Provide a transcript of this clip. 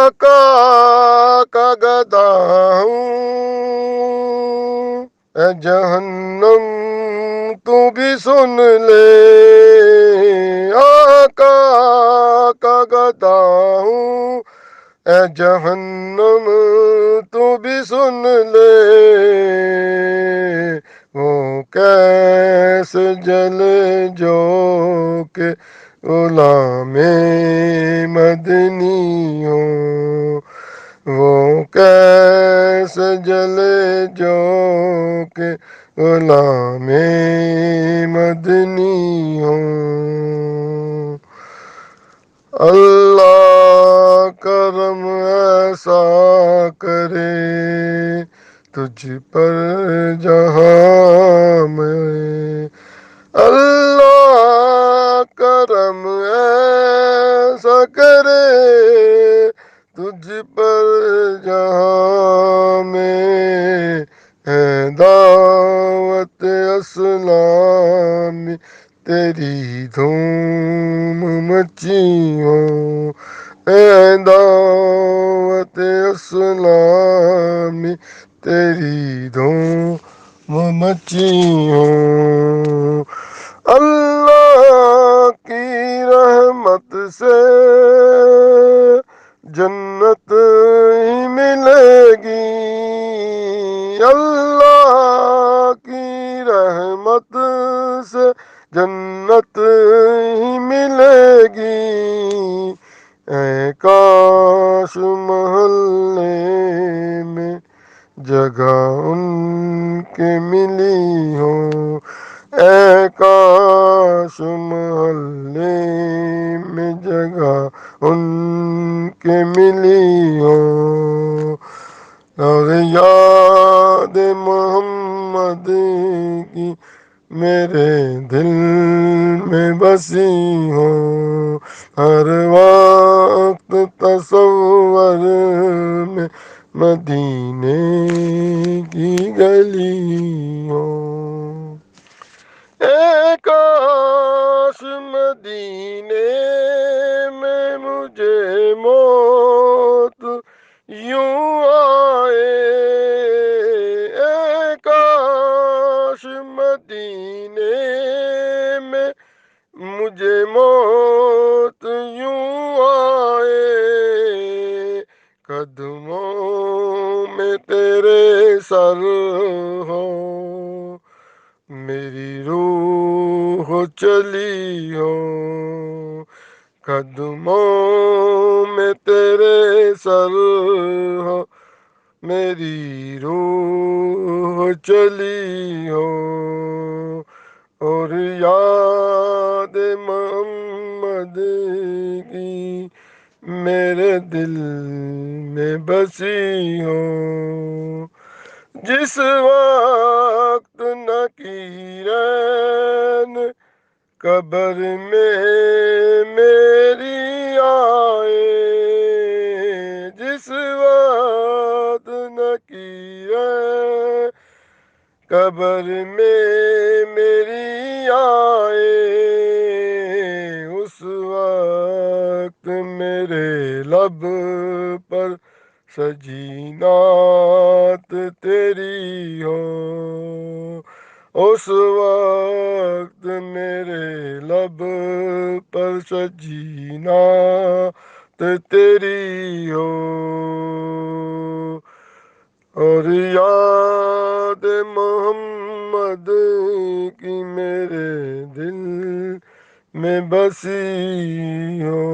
آقا کا گدا ہوں، اے جہنم تو بھی سن لے، آقا کا گدا ہوں، اے جہنم تو بھی سن لے، وہ کیسے جلے جو کہ غلام مدنی ہوں، وہ کیسے جلے جو کہ غلام مدنی ہوں۔ اللہ کرم ایسا کرے تجھ پر جہاں میں، اللہ کرم ایسا کرے تجھ پر جہاں میں، ہے دعوت اسلامی تیری دھوم مچی ہو، اے دعوت اسلامی تیری دھوم مچی ہو۔ اللہ کی رحمت سے جنت ہی ملے گی، اللہ کی رحمت سے جنت ہی ملے گی، اے کاش محلے میں جگہ ان کے ملی ہو، اے کاش محلے میں جگہ ان کے ملی ہو، اور یاد محمد کی میرے دل میں بسی ہو، ہر وقت تصور میں مدینے کی گلی ہو، اے کاش مدینے میں مجھے موت یوں آئے، اے کاش مدینے میں مجھے موت یوں آئے، قدموں میں تیرے سر ہو، میری روح چلی ہو، قدموں میں تیرے سر ہو، میری روح چلی ہو، اور یاد محمد کی میرے دل میں بسی ہو، جس وقت نکیرین قبر میں میری آئے، جس وقت نکیرین قبر میں میری آئے، اس وقت میرے لب پر سجی نعت تیری ہو، اس وقت میرے لب پر سجی نعت تیری ہو، اور یاد محمد کی میرے دل میں بسی ہو۔